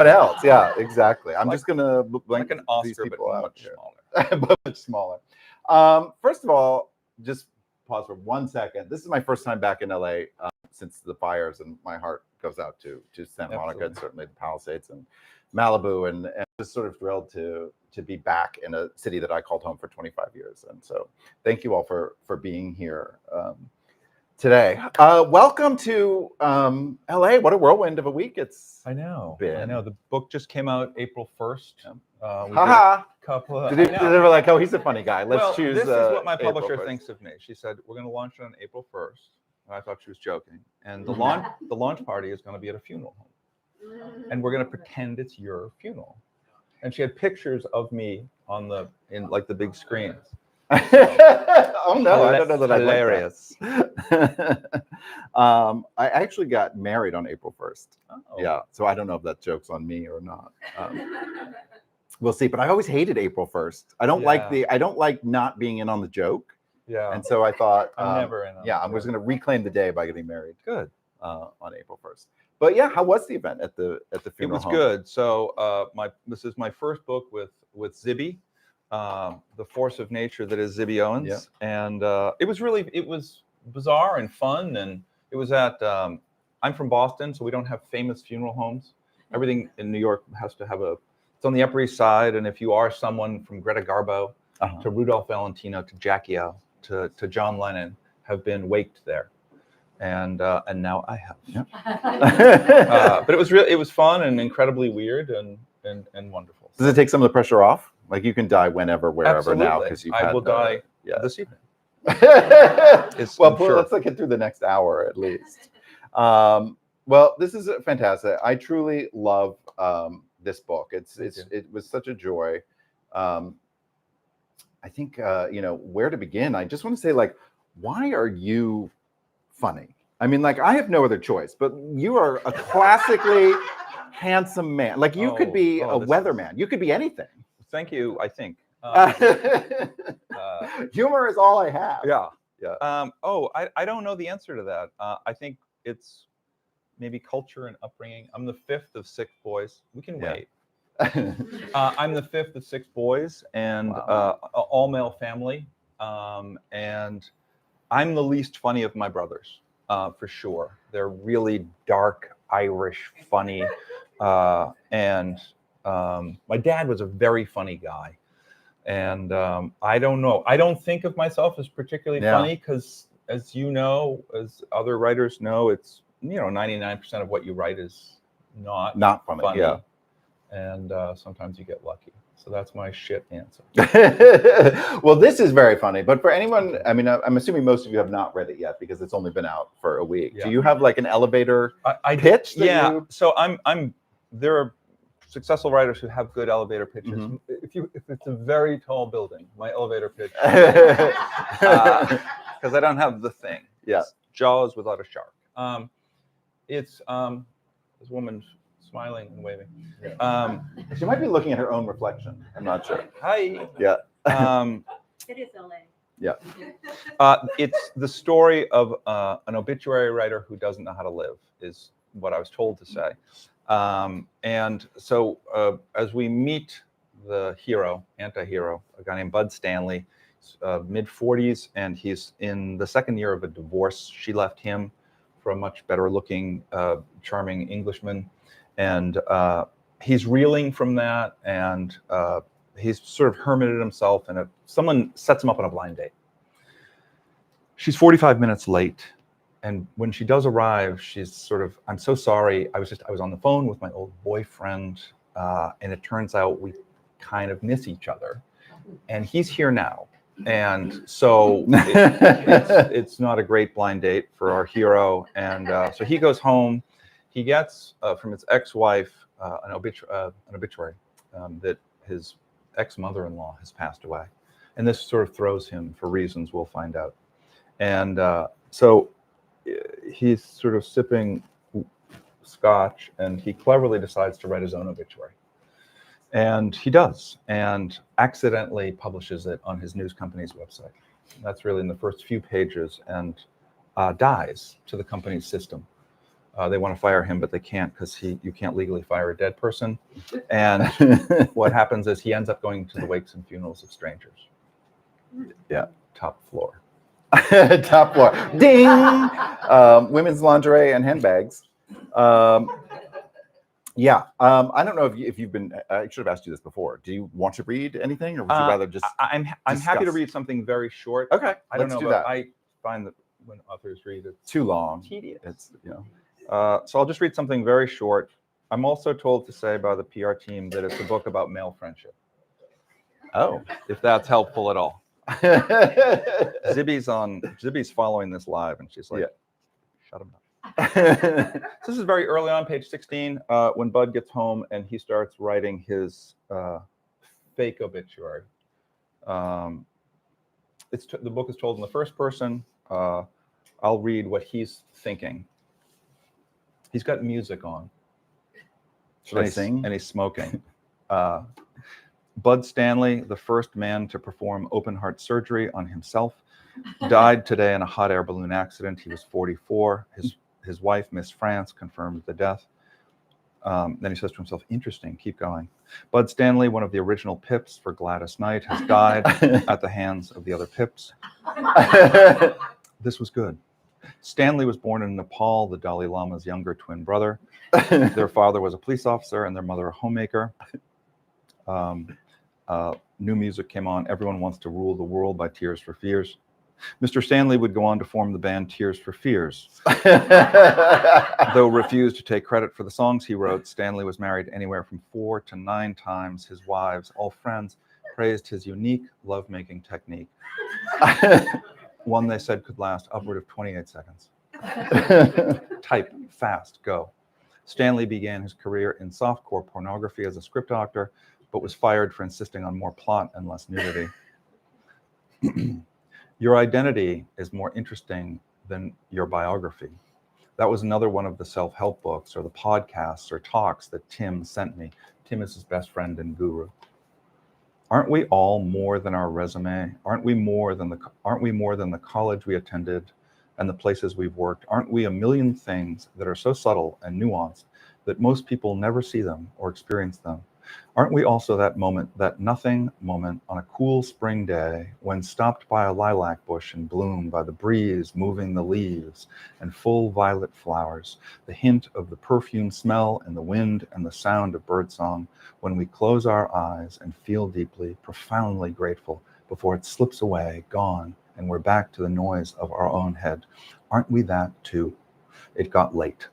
What else? Yeah, exactly. I'm Like- just gonna Like an these Oscar, but people out much here. smaller. But much smaller. First of all, just pause for 1 second. This is my first time back in LA since the fires, and my heart goes out to Santa Monica and certainly the Palisades and Malibu, and just sort of thrilled to be back in a city that I called home for 25 years. And so, thank you all for being here today. Welcome to LA. What a whirlwind of a week it's I know. been. I know. The book just came out April 1st. We did Haha. a couple of. They were like, "Oh, he's a funny guy. Let's choose." This is what my April publisher 1st. thinks of me. She said we're going to launch it on April 1st, and I thought she was joking. And the launch party is going to be at a funeral home, and we're going to pretend it's your funeral. And she had pictures of me in like the big screens. Oh no, I don't know that. Hilarious. I actually got married on April 1st. Oh. Yeah, so I don't know if that joke's on me or not. We'll see. But I always hated April 1st. I don't like not being in on the joke. Yeah. And so I thought, I'm never in on yeah, the I was joke. going to reclaim the day by getting married. Good. On April 1st. But yeah, how was the event at the It funeral was home? good. So this is my first book with Zibby, the force of nature that is Zibby Owens. Yeah. And it was bizarre and fun. And it was at, I'm from Boston, so we don't have famous funeral homes. Everything in New York has to have it's on the Upper East Side. And if you are someone from Greta Garbo to Rudolph Valentino to Jackie O to John Lennon have been waked there. And now I have. Yeah. But it was fun and incredibly weird and wonderful. Does it take some of the pressure off? Like you can die whenever, wherever Absolutely. now because you. I will die this evening. Well, sure. Let's get through the next hour at least. Well, this is fantastic. I truly love this book. It was such a joy. I think where to begin. I just want to say, like, why are you funny? I mean, like, I have no other choice, but you are a classically handsome man. Like, you could be a weatherman. You could be anything. Thank you, I think. Humor is all I have. Yeah. I don't know the answer to that. I think it's maybe culture and upbringing. I'm the fifth of 6 boys. We can wait. I'm the fifth of 6 boys and all male family. And I'm the least funny of my brothers, for sure. They're really dark, Irish, funny. And my dad was a very funny guy. And I don't know. I don't think of myself as particularly funny because, as you know, as other writers know, it's 99% of what you write is not funny. Yeah. And sometimes you get lucky. So that's my shit answer. Well, this is very funny. But for anyone, I mean, I'm assuming most of you have not read it yet because it's only been out for a week. Yeah. Do you have like an elevator pitch? So there are successful writers who have good elevator pitches. Mm-hmm. If it's a very tall building, my elevator pitch, because I don't have the thing. Yeah. It's Jaws without a shark. It's this woman smiling and waving. She might be looking at her own reflection. I'm not sure. Hi. Yeah. It is LA. Yeah. It's the story of an obituary writer who doesn't know how to live, is what I was told to say. And so as we meet the hero, anti-hero, a guy named Bud Stanley, mid-40s, and he's in the second year of a divorce. She left him for a much better looking, charming Englishman. And he's reeling from that, and he's sort of hermited himself, and someone sets him up on a blind date. She's 45 minutes late, and when she does arrive, she's sort of, I'm so sorry, I was on the phone with my old boyfriend, and it turns out we kind of miss each other, and he's here now. And so it's not a great blind date for our hero, and so he goes home. He gets from his ex-wife an obituary that his ex-mother-in-law has passed away. And this sort of throws him for reasons we'll find out. And so he's sort of sipping scotch, and he cleverly decides to write his own obituary. And he does, and accidentally publishes it on his news company's website. That's really in the first few pages, and dies to the company's system. They want to fire him, but they can't because you can't legally fire a dead person. And what happens is he ends up going to the wakes and funerals of strangers. Yeah. Top floor. Top floor. Ding! Women's lingerie and handbags. Yeah. I don't know if you've been. I should have asked you this before. Do you want to read anything, or would you rather just? I'm happy to read something very short. Okay. I don't let's know, do but that. I find that when authors read, it's Too long. tedious. It's So I'll just read something very short. I'm also told to say by the PR team that it's a book about male friendship. Oh. If that's helpful at all. Zibby's following this live, and she's like, shut him up. So this is very early on, page 16, when Bud gets home and he starts writing his fake obituary. The book is told in the first person. I'll read what he's thinking. He's got music on. Should I sing? And he's smoking. Bud Stanley, the first man to perform open heart surgery on himself, died today in a hot air balloon accident. He was 44. His wife, Miss France, confirmed the death. Then he says to himself, interesting, keep going. Bud Stanley, one of the original Pips for Gladys Knight, has died at the hands of the other Pips. This was good. Stanley was born in Nepal, the Dalai Lama's younger twin brother. Their father was a police officer and their mother a homemaker. New music came on, Everyone Wants to Rule the World by Tears for Fears. Mr. Stanley would go on to form the band Tears for Fears. Though refused to take credit for the songs he wrote, Stanley was married anywhere from 4 to 9 times. His wives, all friends, praised his unique lovemaking technique. One they said could last upward of 28 seconds. Type, fast, go. Stanley began his career in softcore pornography as a script doctor, but was fired for insisting on more plot and less nudity. Your identity is more interesting than your biography. That was another one of the self-help books or the podcasts or talks that Tim sent me. Tim is his best friend and guru. Aren't we all more than our resume? Aren't we more than the college we attended and the places we've worked? Aren't we a million things that are so subtle and nuanced that most people never see them or experience them? Aren't we also that moment, that nothing moment on a cool spring day when stopped by a lilac bush in bloom by the breeze moving the leaves and full violet flowers, the hint of the perfume smell and the wind and the sound of birdsong, when we close our eyes and feel deeply, profoundly grateful before it slips away, gone, and we're back to the noise of our own head? Aren't we that too? It got late.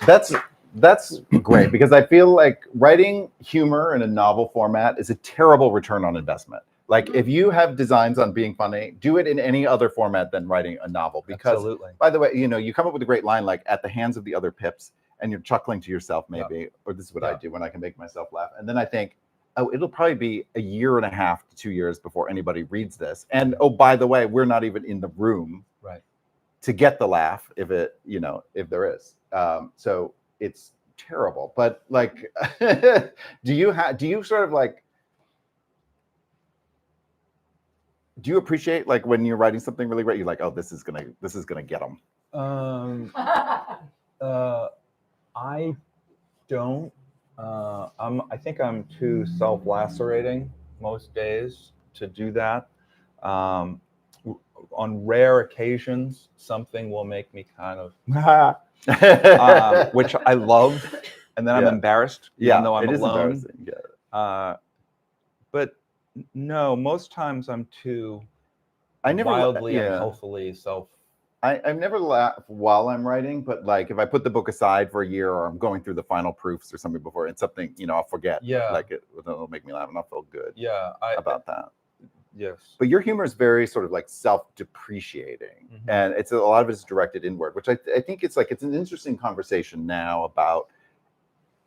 That's great, because I feel like writing humor in a novel format is a terrible return on investment. Like, if you have designs on being funny, do it in any other format than writing a novel. Because, absolutely. By the way, you come up with a great line like "at the hands of the other Pips," and you're chuckling to yourself, maybe, or this is what I do when I can make myself laugh. And then I think, oh, it'll probably be 1.5 years to 2 years before anybody reads this. And oh, by the way, we're not even in the room to get the laugh, if there is. So it's terrible. But like, do you sort of like, do you appreciate like when you're writing something really great, you're like, oh, this is gonna get them? I don't. I think I'm too self-lacerating most days to do that. On rare occasions, something will make me kind of, which I love, and then I'm embarrassed, even though I'm alone. But no, most times I'm too wildly and healthily self. I've never laughed while I'm writing, but like if I put the book aside for a year or I'm going through the final proofs or something before, it's something, I'll forget. Like it'll make me laugh and I'll feel good about that. Yes. But your humor is very sort of like self-depreciating, and it's a lot of it is directed inward, which I think it's an interesting conversation now about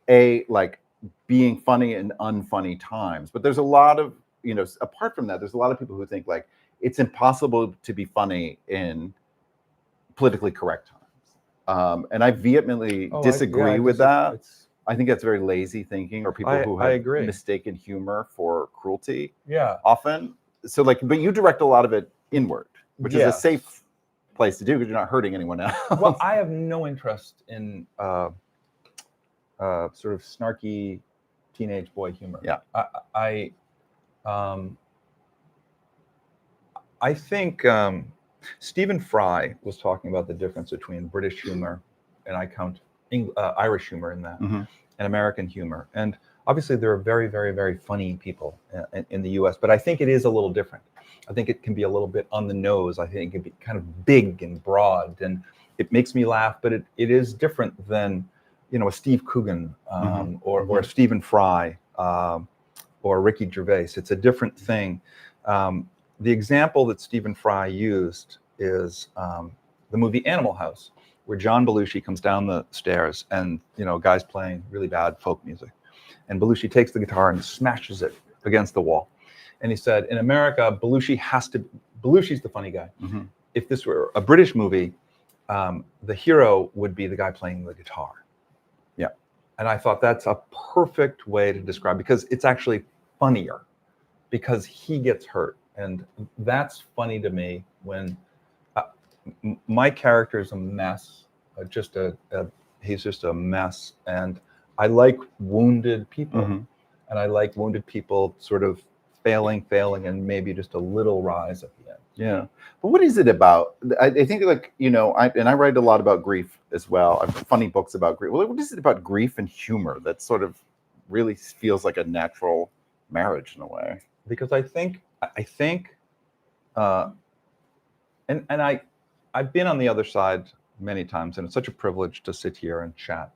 like being funny in unfunny times. But there's a lot of, apart from that, there's a lot of people who think like it's impossible to be funny in politically correct times. And I vehemently disagree with that. I think that's very lazy thinking, or people who have mistaken humor for cruelty. Yeah. Often. So like, but you direct a lot of it inward, which is a safe place to do because you're not hurting anyone else. Well, I have no interest in sort of snarky teenage boy humor. Yeah. I think Stephen Fry was talking about the difference between British humor, and I count Irish humor in that, and American humor. And obviously, there are very, very, very funny people in the U.S., but I think it is a little different. I think it can be a little bit on the nose. I think it can be kind of big and broad, and it makes me laugh, but it is different than, a Steve Coogan or a Stephen Fry or Ricky Gervais. It's a different thing. The example that Stephen Fry used is the movie Animal House, where John Belushi comes down the stairs and, guy's playing really bad folk music. And Belushi takes the guitar and smashes it against the wall. And he said, in America, Belushi's the funny guy. If this were a British movie, the hero would be the guy playing the guitar. Yeah. And I thought that's a perfect way to describe, because it's actually funnier because he gets hurt. And that's funny to me when my character is a mess, he's just a mess. And I like wounded people, and I like wounded people sort of failing, and maybe just a little rise at the end. Yeah. But what is it about? I think I write a lot about grief as well. I've funny books about grief. What is it about grief and humor that sort of really feels like a natural marriage in a way? Because I think, and I've been on the other side many times, and it's such a privilege to sit here and chat.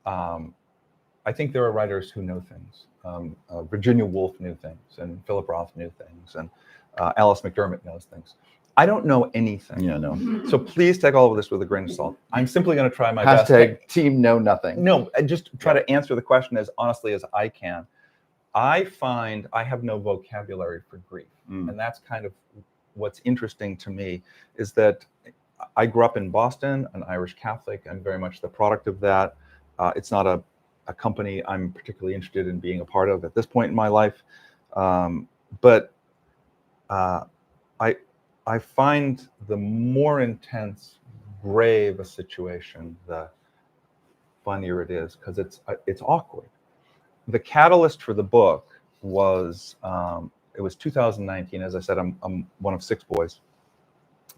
I think there are writers who know things. Virginia Woolf knew things, and Philip Roth knew things, and Alice McDermott knows things. I don't know anything. Yeah, no. So please take all of this with a grain of salt. I'm simply going to try my best. Hashtag team know nothing. No, and just try to answer the question as honestly as I can. I find I have no vocabulary for grief. And that's kind of what's interesting to me, is that I grew up in Boston, an Irish Catholic. I'm very much the product of that. It's not a company I'm particularly interested in being a part of at this point in my life. But I find the more intense, grave a situation, the funnier it is, because it's awkward. The catalyst for the book was, it was 2019. As I said, I'm one of 6 boys,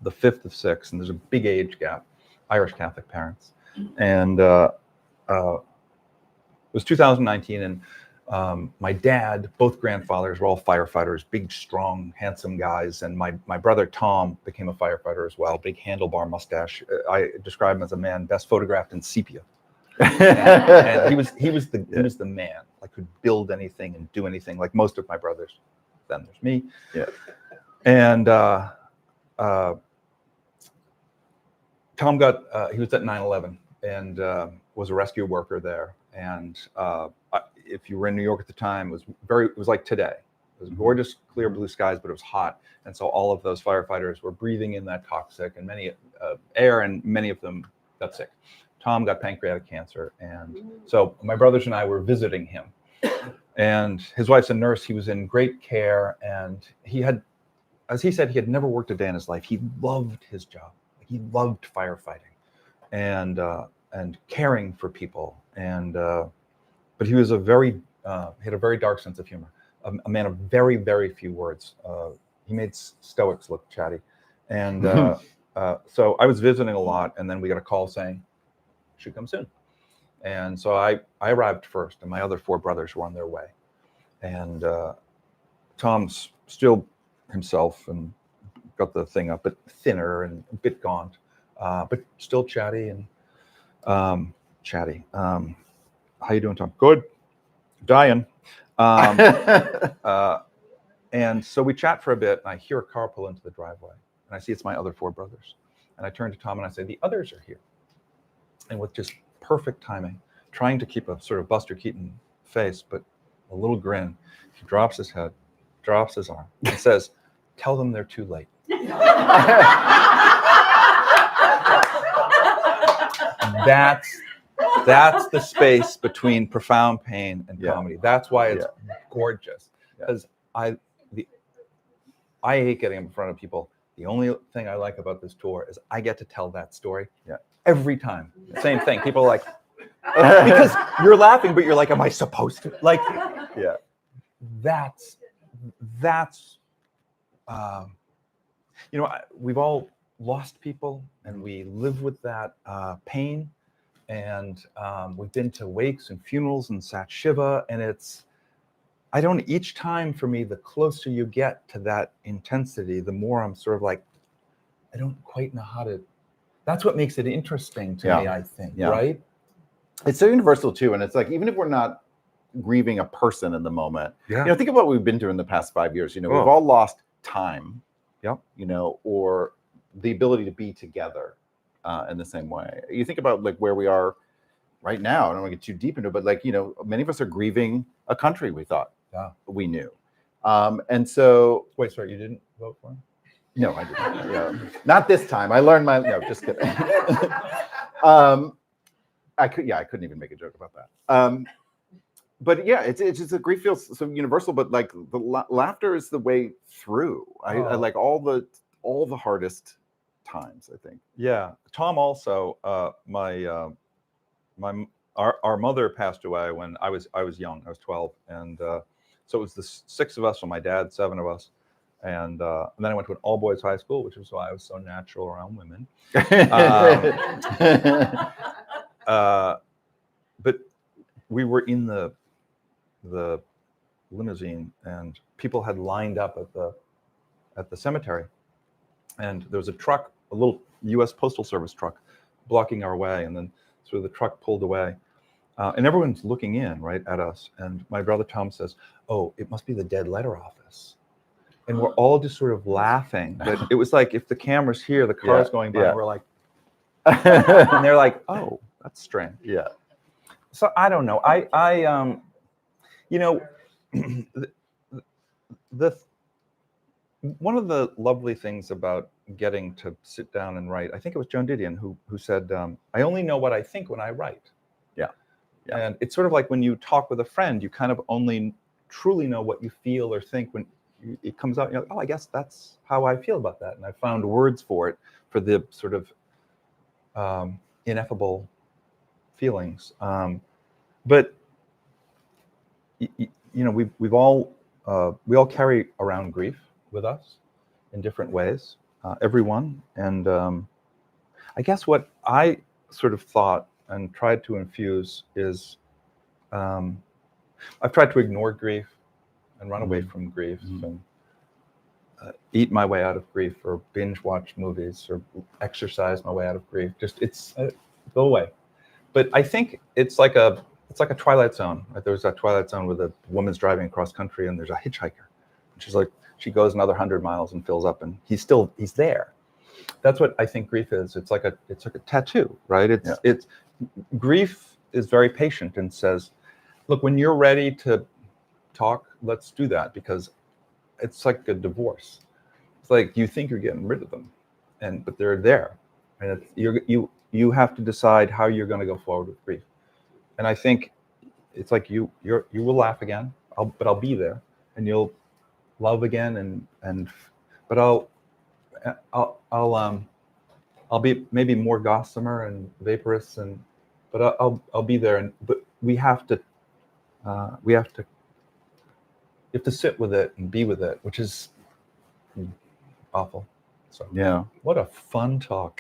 the 5th of 6, and there's a big age gap, Irish Catholic parents. And it was 2019, and my dad, both grandfathers were all firefighters, big, strong, handsome guys. And my brother Tom became a firefighter as well, big handlebar mustache. I describe him as a man best photographed in sepia. And he was the man, like, could build anything and do anything, like most of my brothers. Then there's me. Yeah. And Tom he was at 9/11 and was a rescue worker there. And if you were in New York at the time, it was like today. It was gorgeous, clear blue skies, but it was hot. And so all of those firefighters were breathing in that toxic and many air, and many of them got sick. Tom got pancreatic cancer. And so my brothers and I were visiting him. And his wife's a nurse. He was in great care. And he had, as he said, he had never worked a day in his life. He loved his job. He loved firefighting and caring for people. And but he was he had a very dark sense of humor, a man of very, very few words. He made Stoics look chatty. And so I was visiting a lot, and then we got a call saying, should come soon. And so I arrived first, and my other 4 brothers were on their way. And Tom's still himself and got the thing up, but thinner and a bit gaunt, but still chatty and chatty. How you doing, Tom? Good. Dying. And so we chat for a bit, and I hear a car pull into the driveway, and I see it's my other 4 brothers. And I turn to Tom and I say, the others are here. And with just perfect timing, trying to keep a sort of Buster Keaton face, but a little grin, he drops his head, drops his arm, and says, tell them they're too late. That's the space between profound pain and comedy. That's why it's gorgeous. Because I hate getting in front of people. the only thing I like about this tour is I get to tell that story. Yeah. Every time. Same thing. People are like, because you're laughing, but you're like, am I supposed to? Like, Yeah. that's we've all lost people, and we live with that pain, and we've been to wakes and funerals and sat shiva, and each time for me, the closer you get to that intensity, the more I'm sort of like, I don't quite know how to, that's what makes it interesting to me, I think, right? It's so universal too, and it's like, even if we're not grieving a person in the moment, think about what we've been through in the past 5 years. We've all lost time, or the ability to be together in the same way. You think about like where we are right now. I don't want to get too deep into it, but like, many of us are grieving a country we thought we knew. And so, wait, sorry, you didn't vote for him? No, I didn't. Not this time. I learned no, just kidding. I couldn't even make a joke about that. But yeah, it's just, a grief feels so universal, but like the laughter is the way through. I like all the hardest times, I think. Yeah. Tom also, our mother passed away when I was young. I was 12, and so it was the 6 of us, so my dad, 7 of us, and then I went to an all boys high school, which is why I was so natural around women. But we were in the limousine, and people had lined up at the cemetery, and there was a truck, a little U.S. Postal Service truck, blocking our way, and then sort of the truck pulled away, and everyone's looking in right at us. And my brother Tom says, "Oh, it must be the dead letter office," and we're all just sort of laughing. But it was like if the camera's here, the car's going by, and we're like, and they're like, "Oh, that's strange." Yeah. So I don't know. One of the lovely things about getting to sit down and write, I think it was Joan Didion who said, I only know what I think when I write. Yeah. And it's sort of like when you talk with a friend, you kind of only truly know what you feel or think when it comes out. You're like, oh, I guess that's how I feel about that. And I found words for it, for the sort of ineffable feelings. But we all carry around grief with us in different ways, everyone. And I guess what I sort of thought and tried to infuse is I've tried to ignore grief and run away from grief and eat my way out of grief, or binge watch movies, or exercise my way out of grief. Just go away. But I think it's like a Twilight Zone. Like there's that Twilight Zone where the woman's driving across country and there's a hitchhiker. She's like, she goes another 100 miles and fills up, and he's there. That's what I think grief is. It's like a tattoo, right? It's grief is very patient and says, look, when you're ready to talk, let's do that, because it's like a divorce. It's like you think you're getting rid of them, but they're there, and you have to decide how you're going to go forward with grief. And I think it's like you will laugh again, but I'll be there, and you'll love again, but I'll be maybe more gossamer and vaporous, but I'll be there, but we have to sit with it and be with it, which is awful. So yeah, what a fun talk.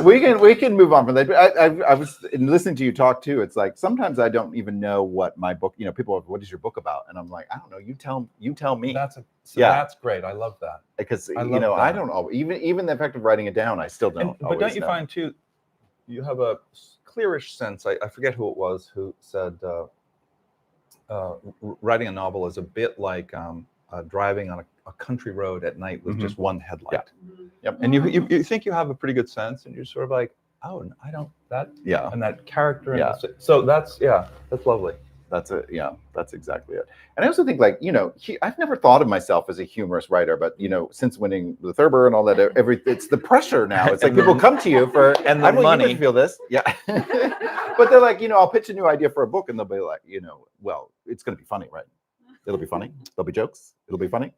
We can move on from that. I was listening to you talk too. It's like sometimes I don't even know what my book. People are, what is your book about? And I'm like, I don't know. You tell me. That's great. I love that, because I don't know. Even the effect of writing it down, I still don't. But don't you find too? You have a clearish sense. I forget who it was who said writing a novel is a bit like driving on a country road at night with just one headlight. Yeah. Yep. And you think you have a pretty good sense, and you're sort of like, oh, I don't that. Yeah. And that character. Yeah. So that's lovely. That's it. Yeah, that's exactly it. And I also think, like, I've never thought of myself as a humorous writer, but since winning the Thurber and all that, it's the pressure now. It's like people come to you for and the money. You feel this, yeah. But they're like, I'll pitch a new idea for a book, and they'll be like, well, it's going to be funny, right? It'll be funny. There'll be jokes. It'll be funny.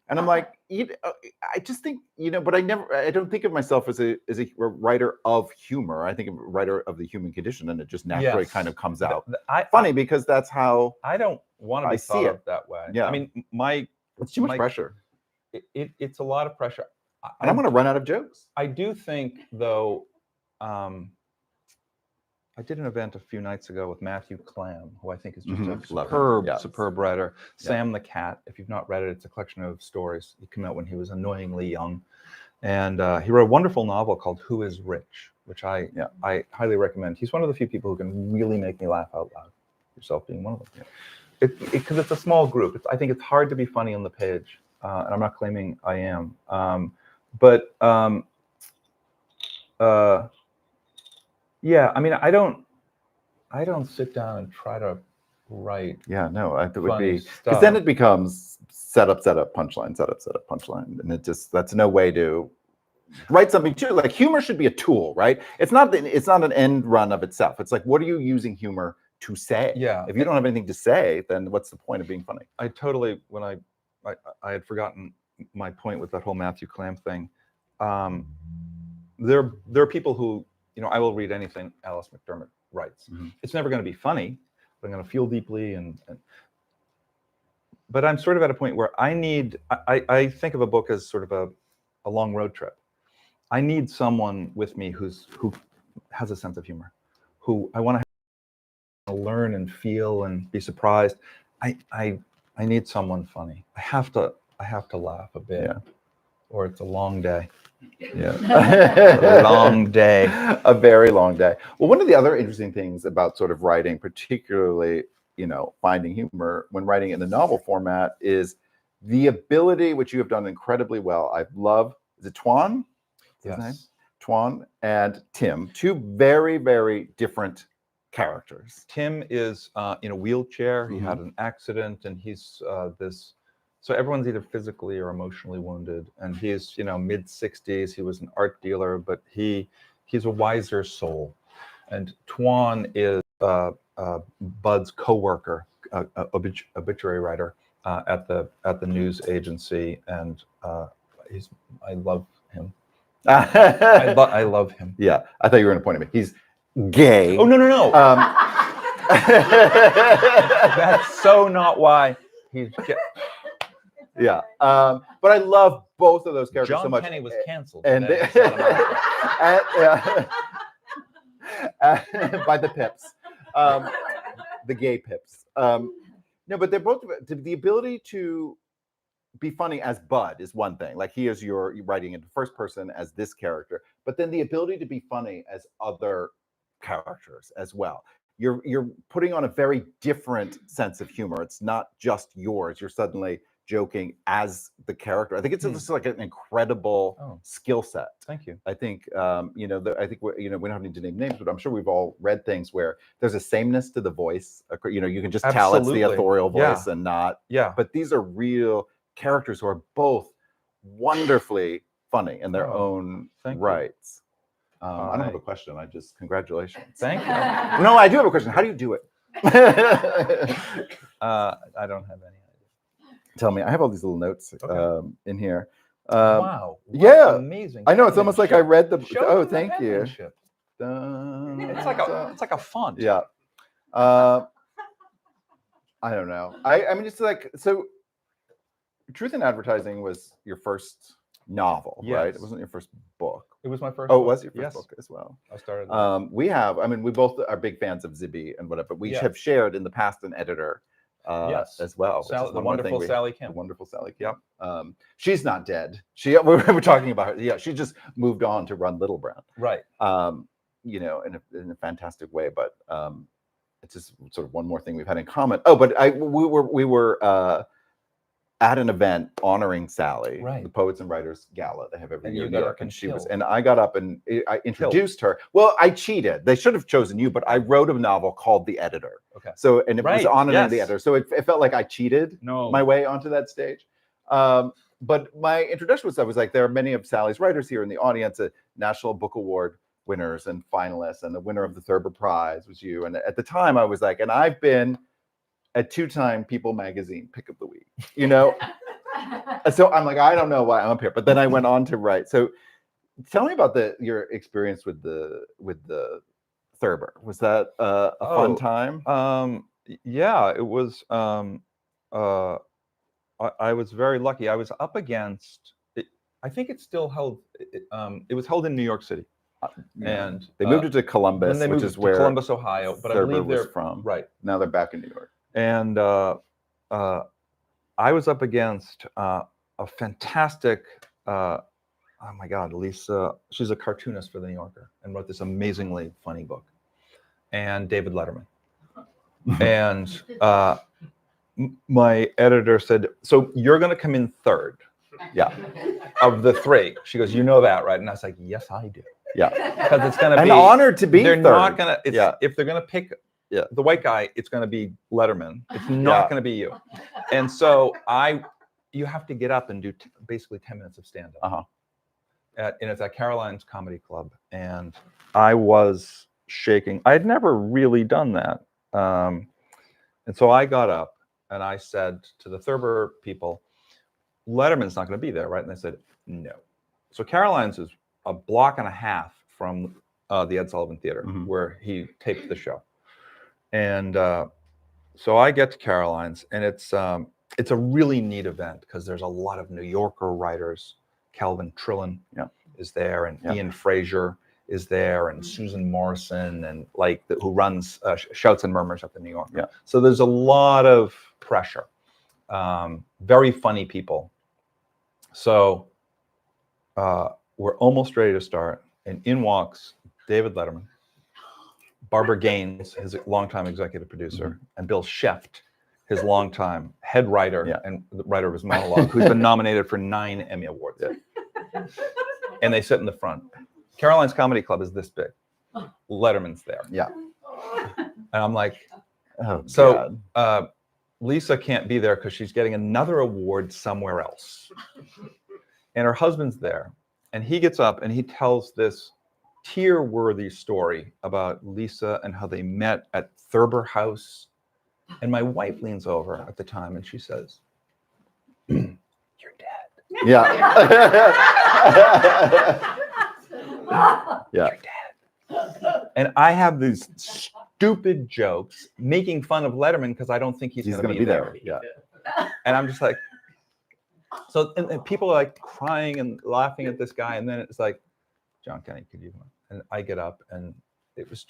And I'm like, I just think, but I don't think of myself as a writer of humor. I think of a writer of the human condition, and it just naturally kind of comes out funny because that's how I don't want to be thought of that way. Yeah. I mean, it's too much pressure. It's a lot of pressure. And I'm going to run out of jokes. I do think, though, I did an event a few nights ago with Matthew Clam, who I think is just a superb writer. Sam the Cat, if you've not read it, it's a collection of stories. It came out when he was annoyingly young. And he wrote a wonderful novel called Who is Rich, which I highly recommend. He's one of the few people who can really make me laugh out loud, yourself being one of them. Because it's a small group. I think it's hard to be funny on the page, and I'm not claiming I am. Yeah, I mean, I don't sit down and try to write. Yeah, no, it would be stuff. Because then it becomes set up, punchline, set up, punchline, and that's no way to write something too. Like humor should be a tool, right? It's not an end run of itself. It's like, what are you using humor to say? Yeah. If you don't have anything to say, then what's the point of being funny? I totally, when I had forgotten my point with that whole Matthew Clam thing. There are people who, I will read anything Alice McDermott writes. Mm-hmm. It's never going to be funny, but I'm going to feel deeply. But I'm sort of at a point where I think of a book as sort of a long road trip. I need someone with me who has a sense of humor, who I want to learn and feel and be surprised. I need someone funny. I have to laugh a bit, or it's a long day. Yeah. A long day. A very long day. Well, one of the other interesting things about sort of writing, particularly, finding humor when writing in the novel format, is the ability, which you have done incredibly well. I love, is it Tuan? Yes. His name? Tuan and Tim, two very, very different characters. Tim is in a wheelchair. Mm-hmm. He had an accident, and he's so everyone's either physically or emotionally wounded, and he's mid-60s. He was an art dealer, but he's a wiser soul. And Tuan is Bud's co-worker, obituary writer at the news agency, and I love him. I love him. Yeah, I thought you were going to point at me. He's gay. Oh no. That's so not why he's gay. Yeah, but I love both of those characters so much. John Kenney was canceled, and by the Pips, the gay Pips. No, but they're both the ability to be funny as Bud is one thing. Like you're writing in the first person as this character, but then the ability to be funny as other characters as well. You're putting on a very different sense of humor. It's not just yours. You're suddenly joking as the character. I think it's just like an incredible skill set. Thank you. I think I think we don't need to name names, but I'm sure we've all read things where there's a sameness to the voice. You can just tell it's the authorial voice and not. Yeah. But these are real characters who are both wonderfully funny in their own rights. I don't have a question. Congratulations. Thank you. No, I do have a question. How do you do it? I don't have any. Tell me, I have all these little notes in here. Wow. Yeah. Amazing. I know, it's almost like I read the thank you. It's like a font. Yeah. I don't know. I mean, it's like, so Truth in Advertising was your first novel, right? It wasn't your first book. It was my first book. book. It was your first book as well. I started we both are big fans of Zibby and whatever, but we have shared in the past an editor as well. The wonderful Sally Kim. The wonderful Sally Kim. Yep. She's not dead. We were talking about her. Yeah, she just moved on to run Little Brown. Right. In a fantastic way. But it's just sort of one more thing we've had in common. Oh, but we were at an event honoring Sally, the Poets and Writers Gala they have every year in New York, and I got up and I introduced her. Well, I cheated. They should have chosen you, but I wrote a novel called The Editor. Okay. So, and it was honoring the editor. So it felt like I cheated my way onto that stage. But my introduction was, I was like, there are many of Sally's writers here in the audience, a National Book Award winners and finalists, and the winner of the Thurber Prize was you. And at the time I was like, and I've been a 2-time People magazine pick of the week, you know. So I'm like, I don't know why I'm up here, but then I went on to write. So tell me about your experience with the Thurber. Was that a fun time? Yeah, it was. I was very lucky. I was up against. I think it still held. It was held in New York City, and they moved it to Columbus, then they moved which is to where Columbus, Ohio. But I believe was they're from. Right Now they're back in New York. And I was up against a fantastic. Oh my God, Lisa! She's a cartoonist for the New Yorker and wrote this amazingly funny book. And David Letterman. And my editor said, "So you're going to come in third, yeah, of the 3." She goes, "You know that, right?" And I was like, "Yes, I do." Yeah, because it's going to be an honor to be. They're third. not going to. Yeah. If they're going to pick the white guy, it's going to be Letterman. It's not going to be you. And so you have to get up and do basically 10 minutes of stand-up. And it's at Caroline's Comedy Club, and I was shaking. I had never really done that, and so I got up and I said to the Thurber people, "Letterman's not going to be there, right?" And they said, "No." So Caroline's is a block and a half from the Ed Sullivan Theater, where he taped the show, and so I get to Caroline's, and it's a really neat event because there's a lot of New Yorker writers. Calvin Trillin is there, and Ian Fraser is there, and Susan Morrison, and who runs Shouts and Murmurs up in New York. So there's a lot of pressure. Very funny people. So we're almost ready to start, and in walks David Letterman, Barbara Gaines, his longtime executive producer, and Bill Sheft, his longtime head writer and the writer of his monologue, who's been nominated for 9 Emmy Awards. And they sit in the front. Caroline's Comedy Club is this big. Letterman's there. Yeah. And I'm like, oh, so Lisa can't be there because she's getting another award somewhere else. And her husband's there. And he gets up and he tells this tear-worthy story about Lisa and how they met at Thurber House. And my wife leans over at the time and she says, "You're dead." Yeah. Yeah. "You're dead." And I have these stupid jokes making fun of Letterman because I don't think he's going to be there. Yeah. And I'm just like, so and people are like crying and laughing at this guy. And then it's like, "John Kenney, could you?" And I get up and it was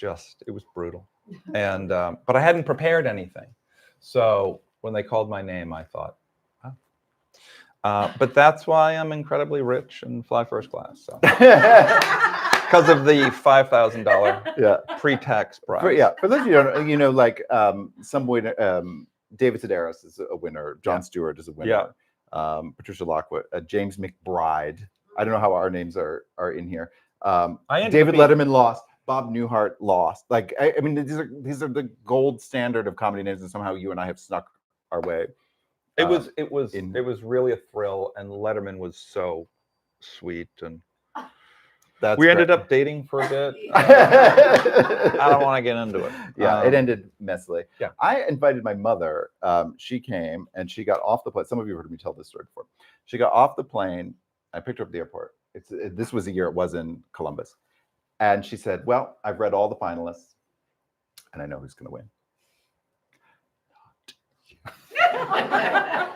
brutal. And, but I hadn't prepared anything. So when they called my name, I thought, but that's why I'm incredibly rich and fly first class. So. Because of the $5,000 pre-tax prize. For those of you who don't know, some winner, David Sedaris is a winner. Jon Stewart is a winner. Patricia Lockwood, James McBride. I don't know how our names are in here. David Letterman lost. Bob Newhart lost. I mean, these are the gold standard of comedy names, and somehow you and I have snuck our way. It was really a thrill, and Letterman was so sweet, and we ended up dating for a bit. I don't want to get into it. It ended messily. Yeah. I invited my mother. She came and she got off the plane. Some of you have heard me tell this story before. She got off the plane. I picked her up at the airport. This was the year it was in Columbus. And she said, "Well, I've read all the finalists and I know who's going to win."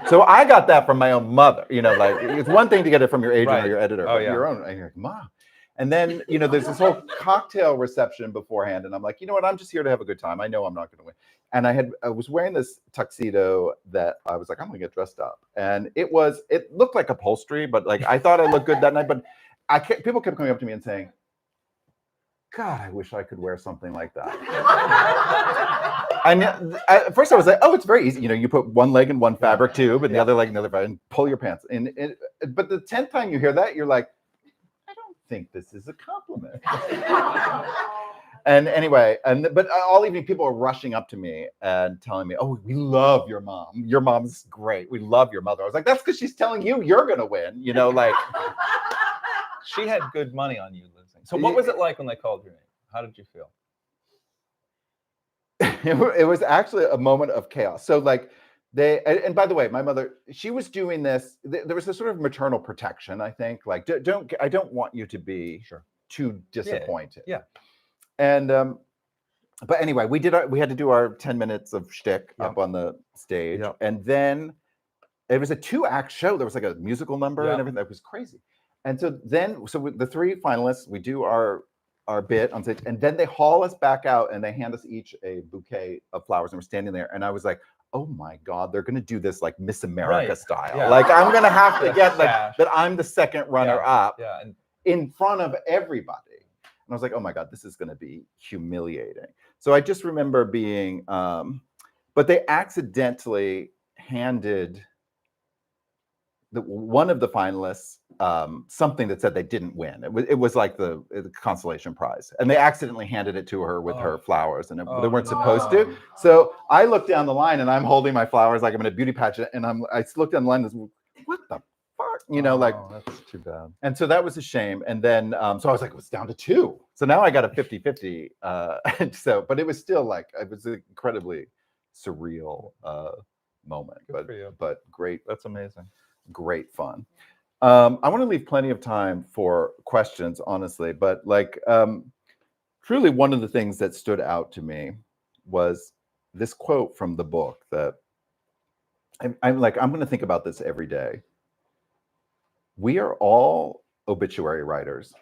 So I got that from my own mother. It's one thing to get it from your agent or your editor, but your own. And you're like, "Mom." And then, there's this whole cocktail reception beforehand. And I'm like, you know what? I'm just here to have a good time. I know I'm not going to win. And I was wearing this tuxedo that I was like, I'm going to get dressed up. And it looked like upholstery, but I thought I looked good that night. But people kept coming up to me and saying, "God, I wish I could wear something like that." And at first I was like, "Oh, it's very easy. You put one leg in one fabric tube and the other leg in the other fabric and pull your pants." But the 10th time you hear that, you're like, I don't think this is a compliment. And anyway, but all evening people are rushing up to me and telling me, "Oh, we love your mom. Your mom's great. We love your mother." I was like, "That's because she's telling you you're going to win." She had good money on you losing. So what was it like when they called your name? How did you feel? it was actually a moment of chaos. So like and by the way, my mother, she was doing this. There was this sort of maternal protection, I think. Like, I don't want you to be too disappointed. Yeah. And but anyway, we had to do our 10 minutes of shtick up on the stage, and then it was a 2-act show. There was like a musical number and everything. That was crazy. And so the 3 finalists, we do our bit on stage, and then they haul us back out and they hand us each a bouquet of flowers, and we're standing there, and I was like, oh my God, they're gonna do this like Miss America style. Yeah. Like I'm gonna have to get like that I'm the second runner up and in front of everybody. And I was like, oh my God, this is gonna be humiliating. So I just remember being, but they accidentally handed one of the finalists something that said they didn't win. It was like the consolation prize, and they accidentally handed it to her with her flowers, and they weren't supposed to. So I looked down the line, and I'm holding my flowers like I'm in a beauty pageant, and I looked down the line and was, what the fuck, like that's too bad. And so that was a shame. And then so I was like, it was down to 2. So now I got a 50-50. And so, but it was still like, it was an incredibly surreal moment. But great. That's amazing. Great fun. I want to leave plenty of time for questions, honestly, but like truly one of the things that stood out to me was this quote from the book that I'm going to think about this every day. We are all obituary writers,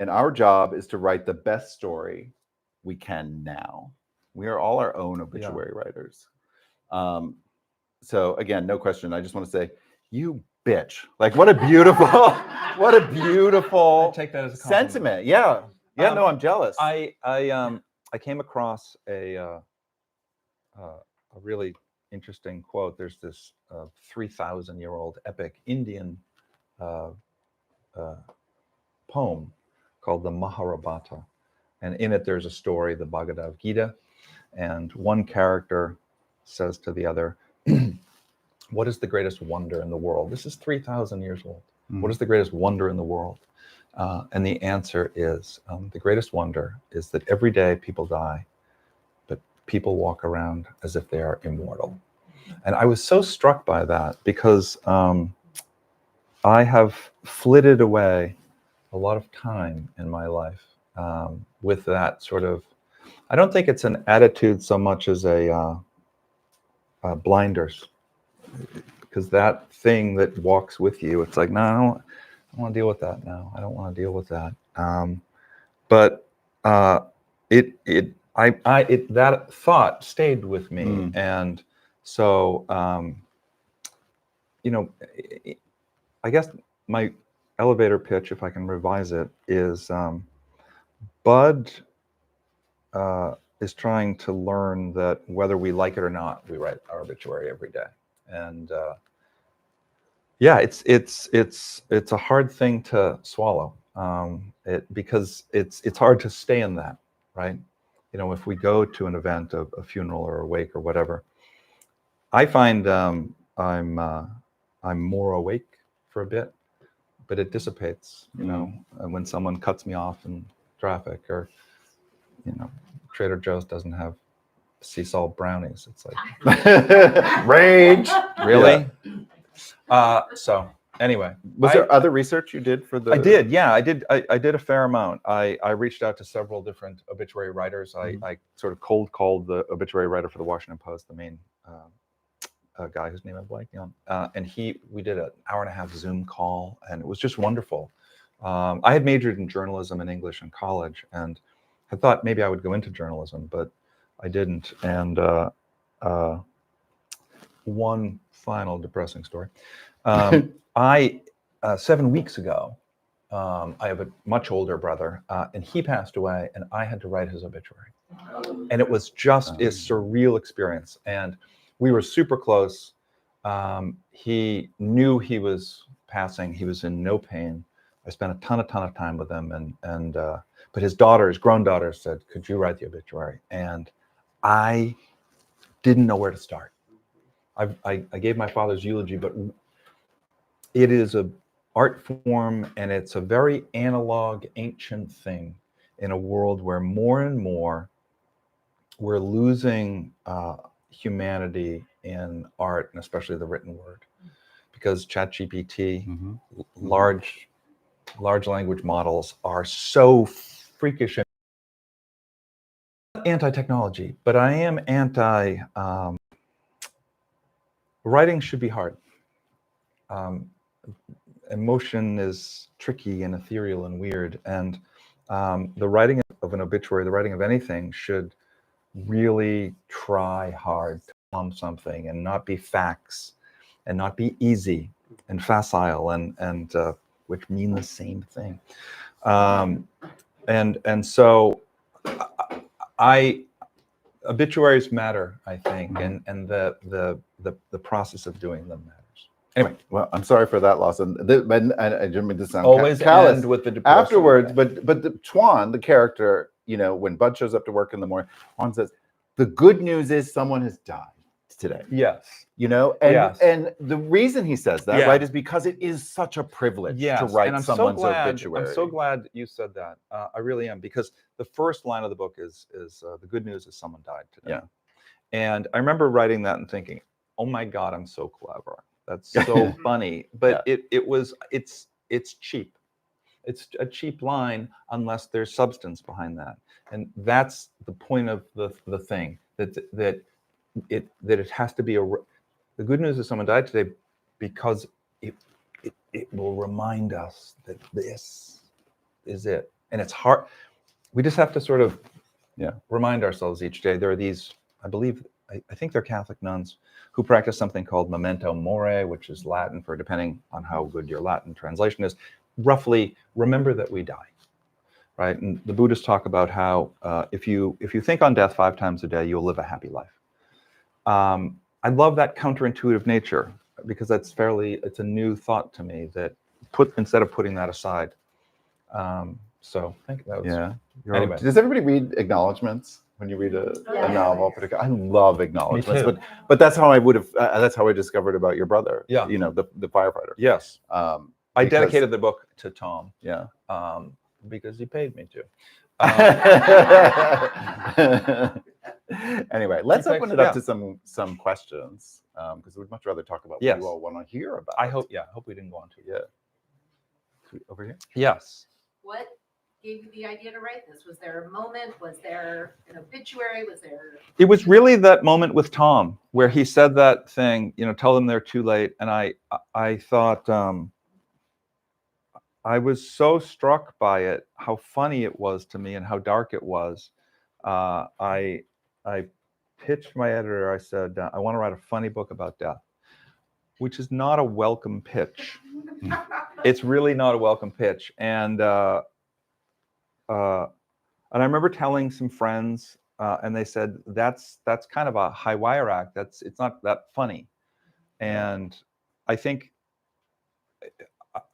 and our job is to write the best story we can now. We are all our own obituary writers. So again, no question. I just want to say, you bitch! Like, what a beautiful, I take that as a compliment. Sentiment. Yeah. No, I'm jealous. I came across a really interesting quote. There's this 3,000-year-old epic Indian poem called the Mahabharata, and in it there's a story, the Bhagavad Gita, and one character says to the other, what is the greatest wonder in the world? This is 3,000 years old. What is the greatest wonder in the world? And the answer is, the greatest wonder is that every day people die, but people walk around as if they are immortal. And I was so struck by that because I have flitted away a lot of time in my life with that sort of, I don't think it's an attitude so much as a blinders, because that thing that walks with you, it's like, no, I don't want to deal with that now. I don't want to deal with that. But that thought stayed with me, and so I guess my elevator pitch, if I can revise it, is Bud is trying to learn that whether we like it or not, we write our obituary every day. And it's a hard thing to swallow, because it's hard to stay in that, right? If we go to an event, a funeral or a wake or whatever, I find I'm more awake for a bit, but it dissipates, when someone cuts me off in traffic, or Trader Joe's doesn't have sea salt brownies. It's like rage. Really? So anyway, was there other research you did for the? I did. Yeah, I did. I did a fair amount. I reached out to several different obituary writers. I sort of cold called the obituary writer for the Washington Post, the main guy whose name I'm blanking on, and we did an hour-and-a-half Zoom call, and it was just wonderful. I had majored in journalism and English in college, and I thought maybe I would go into journalism, but I didn't. And one final depressing story. 7 weeks ago, I have a much older brother, and he passed away, and I had to write his obituary. And it was just a surreal experience. And we were super close. He knew he was passing. He was in no pain. I spent a ton of time with him, but his grown daughter said, could you write the obituary? And I didn't know where to start. I gave my father's eulogy, but it is an art form, and it's a very analog, ancient thing in a world where more and more we're losing humanity in art, and especially the written word, because ChatGPT, large language models are so freakish. Anti-technology, but I am anti. Writing should be hard. Emotion is tricky and ethereal and weird, and the writing of an obituary, the writing of anything, should really try hard to plumb something and not be facts, and not be easy and facile, and which mean the same thing. And so obituaries matter, I think, and the process of doing them matters. Anyway, well, I'm sorry for that loss, and I didn't mean to sound always callous end with the depressing afterwards. But Tuan, the character, when Bud shows up to work in the morning, Tuan says, "The good news is someone has died today." Yes. And the reason he says that, right, is because it is such a privilege to write and someone's obituary. I'm so glad you said that. I really am, because the first line of the book is the good news is someone died today. Yeah. And I remember writing that and thinking, oh my God, I'm so clever. That's so funny. But it's cheap. It's a cheap line unless there's substance behind that. And that's the point of the thing, that it has to be the good news is someone died today, because it will remind us that this is it. And it's hard. We just have to sort of remind ourselves each day. There are these, I think they're Catholic nuns who practice something called memento mori, which is Latin for, depending on how good your Latin translation is, roughly, remember that we die, right? And the Buddhists talk about how if you think on death 5 times a day, you'll live a happy life. I love that counterintuitive nature, because it's a new thought to me, that instead of putting that aside. So I think that was, Anyway. Does everybody read acknowledgments when you read a novel? I love acknowledgments, but that's how I would have. That's how I discovered about your brother. Yeah, the firefighter. Yes, I dedicated the book to Tom. Yeah, because he paid me to. Anyway, let's open it up to some questions, because we'd much rather talk about what you all want to hear about. I hope we didn't go on to. Yeah. Over here. Yes. What gave you the idea to write this? Was there a moment? Was there an obituary? Was there? It was really that moment with Tom where he said that thing, tell them they're too late. And I thought, I was so struck by it, how funny it was to me and how dark it was. I pitched my editor, I said, I want to write a funny book about death, which is not a welcome pitch. It's really not a welcome pitch. And I remember telling some friends, and they said, that's kind of a high wire act. It's not that funny. And I think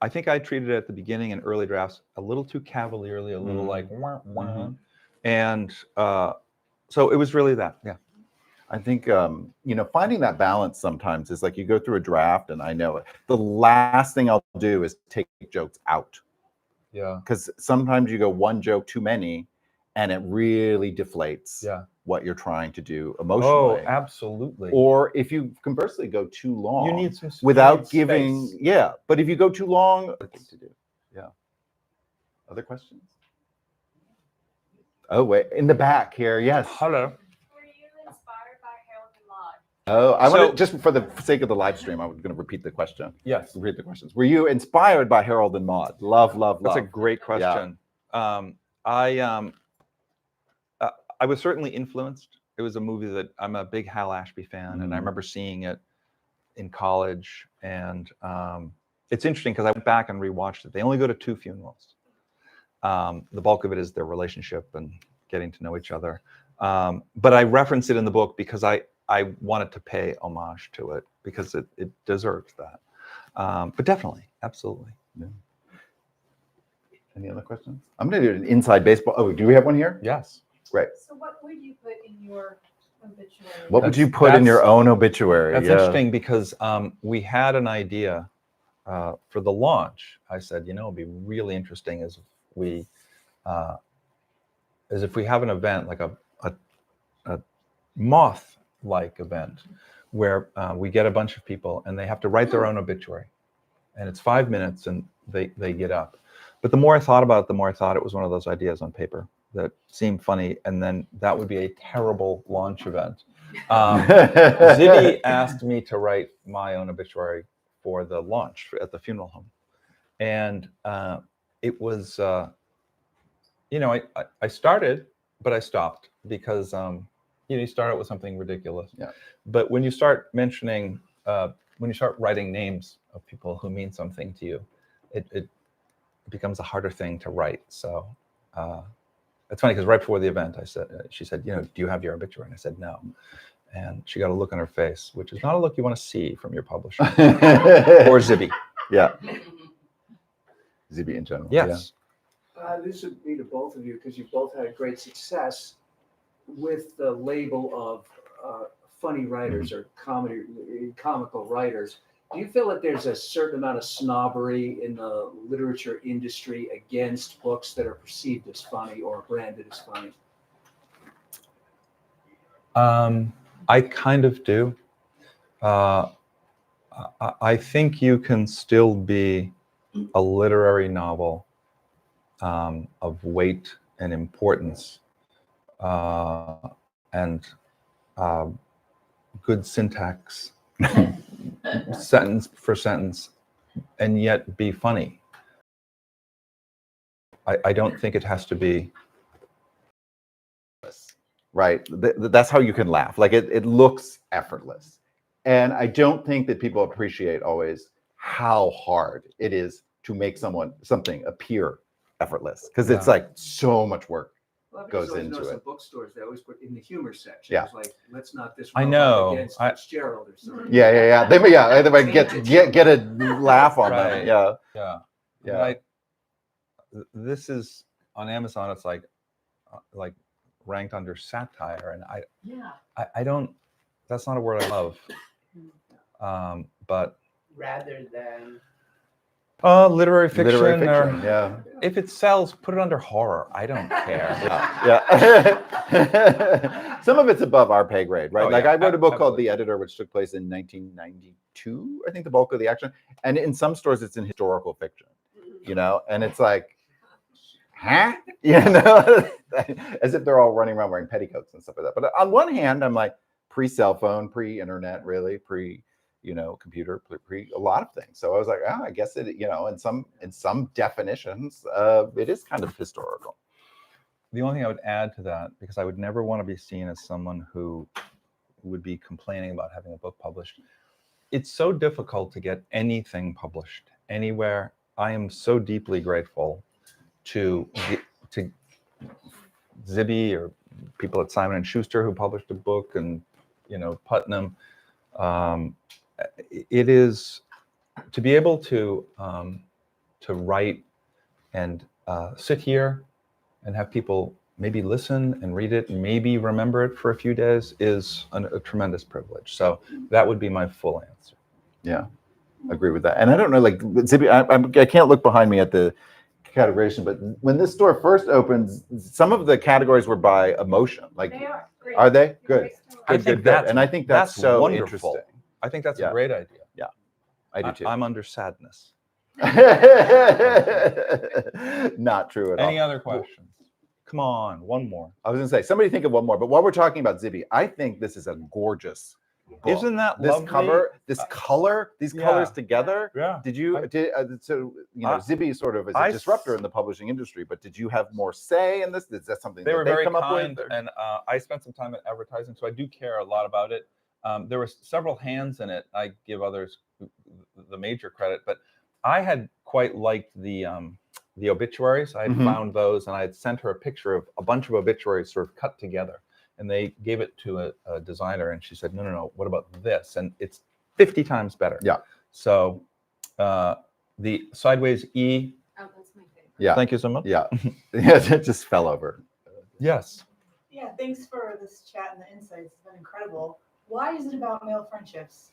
I treated it at the beginning in early drafts a little too cavalierly, a little like wah, wah. And so it was really that. Yeah. I think finding that balance sometimes is like, you go through a draft, and I know it. The last thing I'll do is take jokes out. Yeah. Because sometimes you go one joke too many, and it really deflates what you're trying to do emotionally. Oh, absolutely. Or if you conversely go too long, you need some without giving space. Yeah. But if you go too long, other things to do. Yeah. Other questions? Oh, wait, in the back here. Yes. Hello. Were you inspired by Harold and Maude? Oh, I want to, just for the sake of the live stream, I'm going to repeat the question. Yes. Repeat the questions. Were you inspired by Harold and Maude? Love, love, love. That's a great question. Yeah. I was certainly influenced. It was a movie that I'm a big Hal Ashby fan, and I remember seeing it in college. And it's interesting because I went back and rewatched it. They only go to 2 funerals. The bulk of it is their relationship and getting to know each other. But I reference it in the book because I wanted to pay homage to it, because it deserves that. But definitely, absolutely. Yeah. Any other questions? I'm going to do an inside baseball. Oh, do we have one here? Yes. Right. So what would you put in your obituary? What would you put in your own obituary? That's interesting, because we had an idea for the launch. I said, it'd be really interesting as if we have an event, like a moth-like event where we get a bunch of people and they have to write their own obituary, and it's 5 minutes and they get up. But the more I thought about it, the more I thought it was one of those ideas on paper that seemed funny, and then that would be a terrible launch event. Zibby asked me to write my own obituary for the launch at the funeral home, and it was, I started, but I stopped because you start out with something ridiculous. Yeah. But when you start mentioning, when you start writing names of people who mean something to you, it becomes a harder thing to write. So it's funny because right before the event, she said, do you have your obituary? And I said, no. And she got a look on her face, which is not a look you want to see from your publisher or Zibby. Yeah. Zibby in general. Yes. This would be to both of you because you both had great success with the label of funny writers or comical writers. Do you feel that there's a certain amount of snobbery in the literature industry against books that are perceived as funny or branded as funny? I kind of do. I think you can still be a literary novel of weight and importance and good syntax, sentence for sentence, and yet be funny. I don't think it has to be. Right. That's how you can laugh. Like it looks effortless. And I don't think that people appreciate always how hard it is to make something appear effortless, because it's like so much work goes into it. In bookstores, they always put in the humor section. Yeah. It's like, let's not this I know. against Fitzgerald or something. Yeah. They might get a laugh on Right. them. Yeah. Yeah. This is on Amazon. It's like ranked under satire, and I don't. That's not a word I love. But rather than literary fiction, or yeah. if it sells, put it under horror. I don't care. Yeah. Some of it's above our pay grade, right? Oh, like yeah, I wrote a book called absolutely. The Editor, which took place in 1992. I think the bulk of the action, and in some stores, it's in historical fiction. And it's like, huh? As if they're all running around wearing petticoats and stuff like that. But on one hand, I'm like pre-cell phone, pre-internet, really, computer, pre a lot of things. So I was like, I guess it, in some definitions, it is kind of historical. The only thing I would add to that, because I would never want to be seen as someone who would be complaining about having a book published. It's so difficult to get anything published anywhere. I am so deeply grateful to Zibby or people at Simon & Schuster who published a book, and Putnam. It is to be able to write and sit here and have people maybe listen and read it and maybe remember it for a few days is a tremendous privilege. So that would be my full answer. Yeah, agree with that. And I don't know, like Zibby, I can't look behind me at the categorization, but when this store first opens, some of the categories were by emotion. Like, They are. Great. are they? Good. I Good, think good. that's- And I think that's so wonderful. interesting. I think that's Yeah. a great idea. I do too. I'm under sadness. Not true at all. Any other questions? Come on, one more. I was gonna say, somebody think of one more, but while we're talking about Zibby, I think this is a gorgeous book. Isn't that this lovely? cover, this color, these yeah. colors together? Yeah. Zibby sort of is a disruptor in the publishing industry, but did you have more say in this? Is that something They that were they very come up kind, with? and I spent some time at advertising, so I do care a lot about it. There were several hands in it. I give others the major credit, but I had quite liked the obituaries. I had found those, and I had sent her a picture of a bunch of obituaries sort of cut together, and they gave it to a designer, and she said, no, what about this? And it's 50 times better. Yeah. So the Sideways E. Oh, that's my favorite. Yeah. Thank you so much. Yeah. It just fell over. Yes. Yeah, thanks for this chat and the insights. It's been incredible. Why is it about male friendships?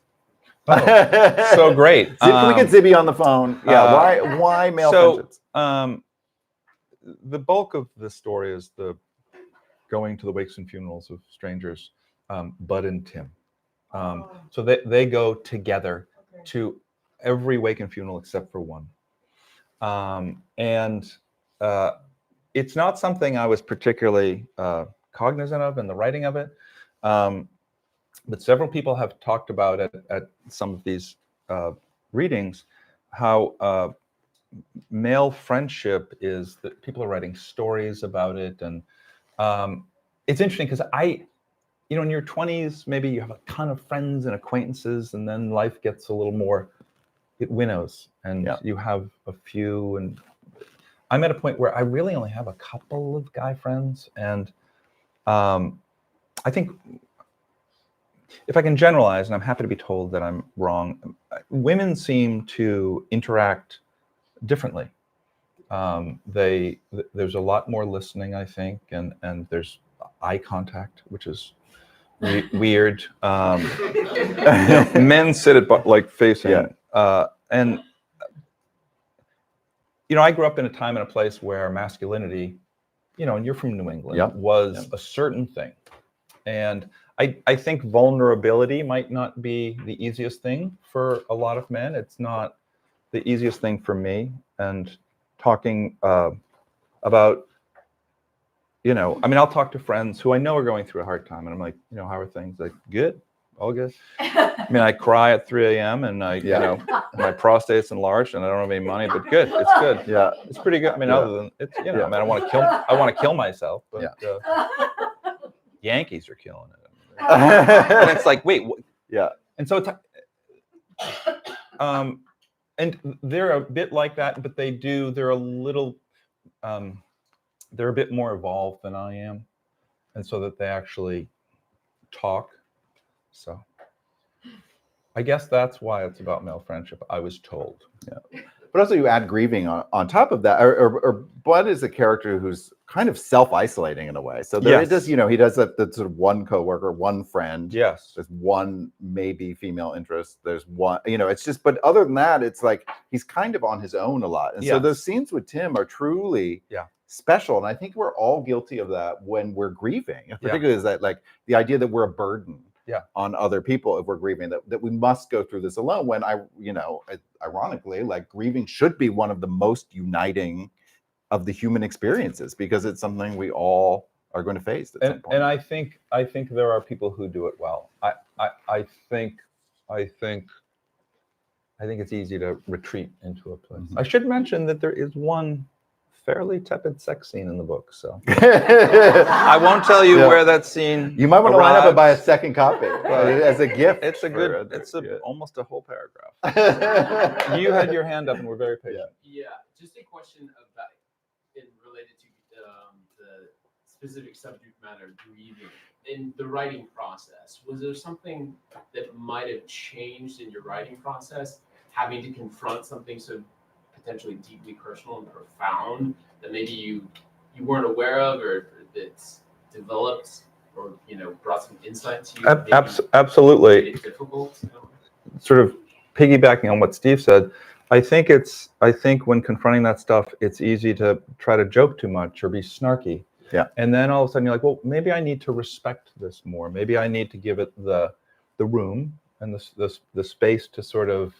Oh, so great. Can we get Zibby on the phone? Yeah. Why male friendships? The bulk of the story is the going to the wakes and funerals of strangers, Bud and Tim. Oh, So they go together okay. to every wake and funeral except for one. And it's not something I was particularly cognizant of in the writing of it. But several people have talked about it at some of these readings, how male friendship is that people are writing stories about it. And it's interesting because in your 20s, maybe you have a ton of friends and acquaintances, and then life gets a little more, it winnows, and you have a few. And I'm at a point where I really only have a couple of guy friends. And I think if I can generalize, and I'm happy to be told that I'm wrong, women seem to interact differently. There's a lot more listening, I think, and there's eye contact, which is weird. Men sit at like facing, and I grew up in a time and a place where masculinity, and you're from New England, was a certain thing, and I think vulnerability might not be the easiest thing for a lot of men. It's not the easiest thing for me. And talking about, I'll talk to friends who I know are going through a hard time, and I'm like, how are things? Like, good, all good. I cry at 3 a.m. and my prostate's enlarged and I don't have any money, but good, it's good. Yeah, it's pretty good. Other than it's, I want to kill myself, but Yankees are killing it. And it's like, wait, what? And so it's, and they're a bit like that, but they're a little, they're a bit more evolved than I am, and so that they actually talk. So I guess that's why it's about male friendship, I was told. But also you add grieving on top of that, or Bud is a character who's kind of self-isolating in a way. So there it does, he does that sort of one coworker, one friend. Yes. There's one maybe female interest. There's one, it's just, but other than that, it's like he's kind of on his own a lot. And so those scenes with Tim are truly special. And I think we're all guilty of that when we're grieving. Particularly is that like the idea that we're a burden on other people if we're grieving, that we must go through this alone, when ironically, like grieving should be one of the most uniting of the human experiences, because it's something we all are going to face at some point. And I think there are people who do it well. I think it's easy to retreat into a place. I should mention that there is one fairly tepid sex scene in the book, so I won't tell you where that scene. You might want to line up and buy a second copy as a gift. It's almost a whole paragraph. You had your hand up and we're very patient. Yeah, just a question about it related to the specific subject matter, grieving. In the writing process, was there something that might have changed in your writing process, having to confront something so potentially deeply personal and profound that maybe you weren't aware of, or that's developed, or brought some insight to you? Absolutely. Difficult. Sort of piggybacking on what Steve said, I think when confronting that stuff, it's easy to try to joke too much or be snarky. Yeah. And then all of a sudden you're like, well, maybe I need to respect this more. Maybe I need to give it the room and the space to sort of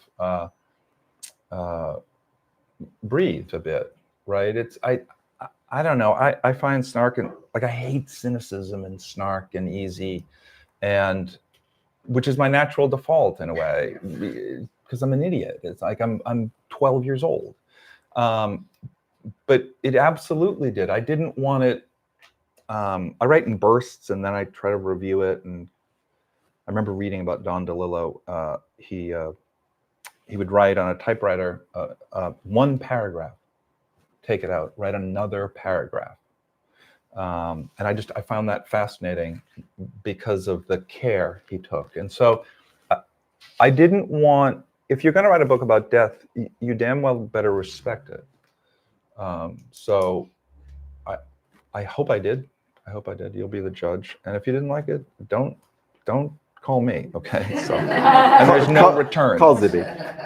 breathe a bit, right? It's I don't know. I find snark, and like I hate cynicism and snark and easy, and which is my natural default in a way, because I'm an idiot. It's like I'm 12 years old, but it absolutely did. I didn't want it. I write in bursts and then I try to review it. And I remember reading about Don DeLillo. He would write on a typewriter one paragraph, take it out, write another paragraph. And I found that fascinating because of the care he took. And so I didn't want, if you're going to write a book about death, you damn well better respect it. So I hope I did. You'll be the judge. And if you didn't like it, don't call me, okay? So, and there's no return. Call Zibby.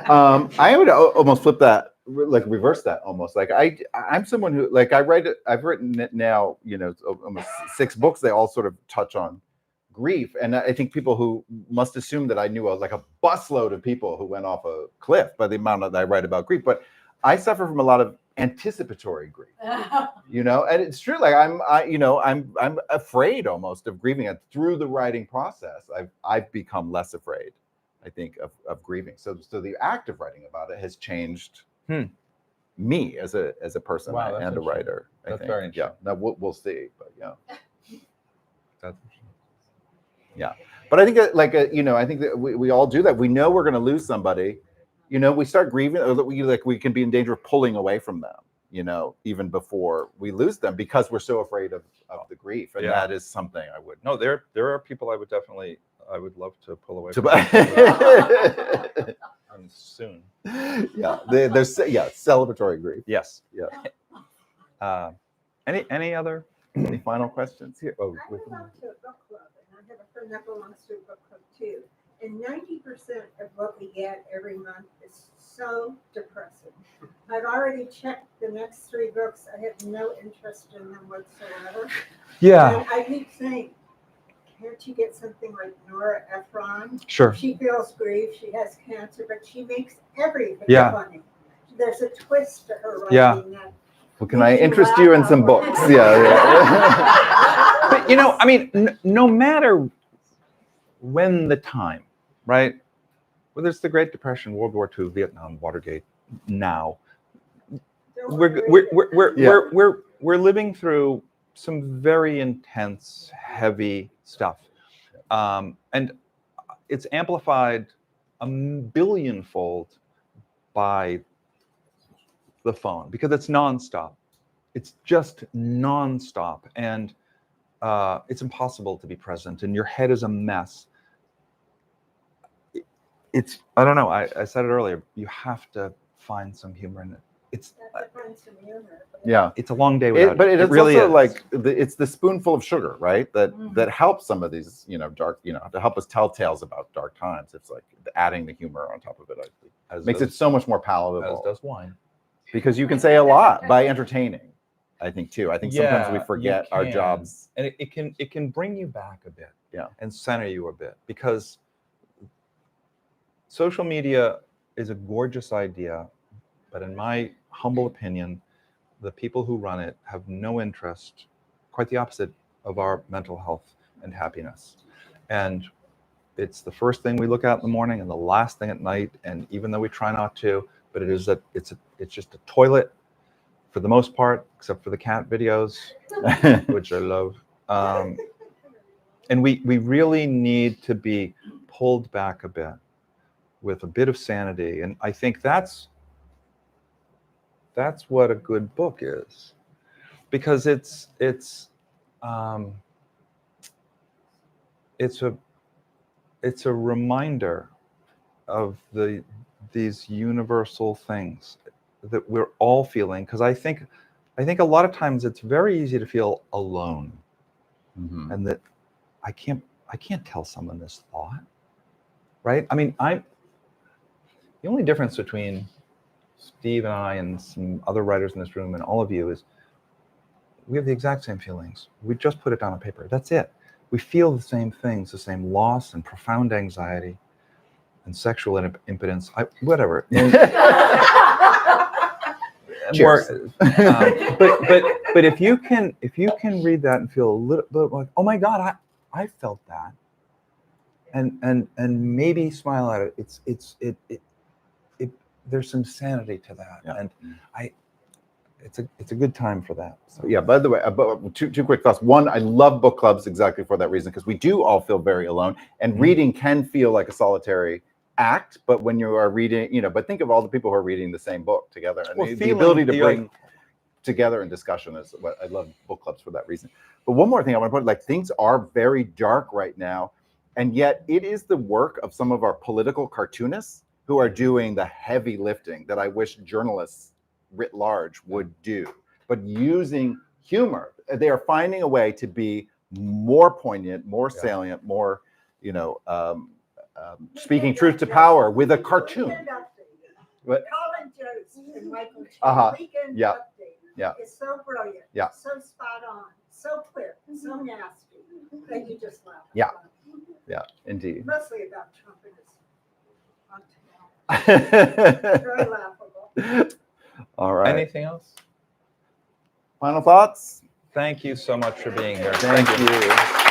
I would almost flip that reverse that almost. Like I'm someone who like I've written it now, almost 6 books. They all sort of touch on grief, and I think people who must assume that I knew like a busload of people who went off a cliff by the amount that I write about grief. But I suffer from a lot of anticipatory grief, and it's true. Like I'm afraid almost of grieving, and through the writing process, I've become less afraid, I think, of grieving. So the act of writing about it has changed me as a person and a writer. That's very interesting. Yeah, now we'll see, but yeah. That's Yeah, but I think that I think that we all do that. We know we're going to lose somebody. We start grieving, or we can be in danger of pulling away from them. Even before we lose them, because we're so afraid of the grief, and that is something I would. No, there are people I would love to pull away from. Soon. Yeah, there's celebratory grief. Yes. Yeah. Any final questions here? Oh, I belong to a book club, and I have a friend that belongs to a book club too. And 90% of what we get every month is so depressing. I've already checked the next 3 books. I have no interest in them whatsoever. Yeah. And I keep saying, can't you get something like Nora Ephron? Sure. She feels grief. She has cancer, but she makes everything funny. There's a twist to her writing that. Well, can I interest you in some books? Yeah. But no matter when the time, right? Whether it's the Great Depression, World War II, Vietnam, Watergate, now we're living through some very intense, heavy stuff, and it's amplified a billionfold by the phone because it's nonstop. It's just nonstop, and it's impossible to be present, and your head is a mess. I don't know. I said it earlier. You have to find some humor in it. It's a long day without but it. it's really also is. it's the spoonful of sugar, right? That helps some of these, dark, to help us tell tales about dark times. It's like adding the humor on top of it. Makes it so much more palatable. As does wine. Because you can say a lot by entertaining, I think too. I think sometimes we forget our jobs. And it can bring you back a bit. Yeah. And center you a bit, because social media is a gorgeous idea, but in my humble opinion, the people who run it have no interest, quite the opposite, of our mental health and happiness. And it's the first thing we look at in the morning and the last thing at night. And even though we try not to, but it's just a toilet for the most part, except for the cat videos, which I love. And we really need to be pulled back a bit with a bit of sanity. And I think that's what a good book is, because it's a reminder of these universal things that we're all feeling. Because I think a lot of times it's very easy to feel alone, and that I can't tell someone this thought, right? I mean, the only difference between Steve and I and some other writers in this room and all of you is we have the exact same feelings. We just put it down on paper. That's it. We feel the same things, the same loss and profound anxiety and sexual impotence, whatever. Cheers. But if you can read that and feel a little bit like, oh my God, I felt that, and maybe smile at it. There's some sanity to that, and it's a good time for that. So. Yeah. By the way, two quick thoughts. One, I love book clubs exactly for that reason, because we do all feel very alone, and reading can feel like a solitary act. But when you are reading, but think of all the people who are reading the same book together, and the ability to bring together in discussion is what I love book clubs for that reason. But one more thing I want to put, things are very dark right now, and yet it is the work of some of our political cartoonists who are doing the heavy lifting that I wish journalists writ large would do, but using humor. They are finding a way to be more poignant, more salient, more, speaking truth to power with a cartoon. What? Colin Jost and Michael Chen, Uh-huh. Weekend Yeah. Update. Yeah. It's so brilliant. Yeah. So spot on, so quick, so nasty, that you just laugh. Yeah. Yeah, indeed. Mostly about Trump and his very laughable. All right. Anything else? Final thoughts? Thank you so much for being here. Thank you.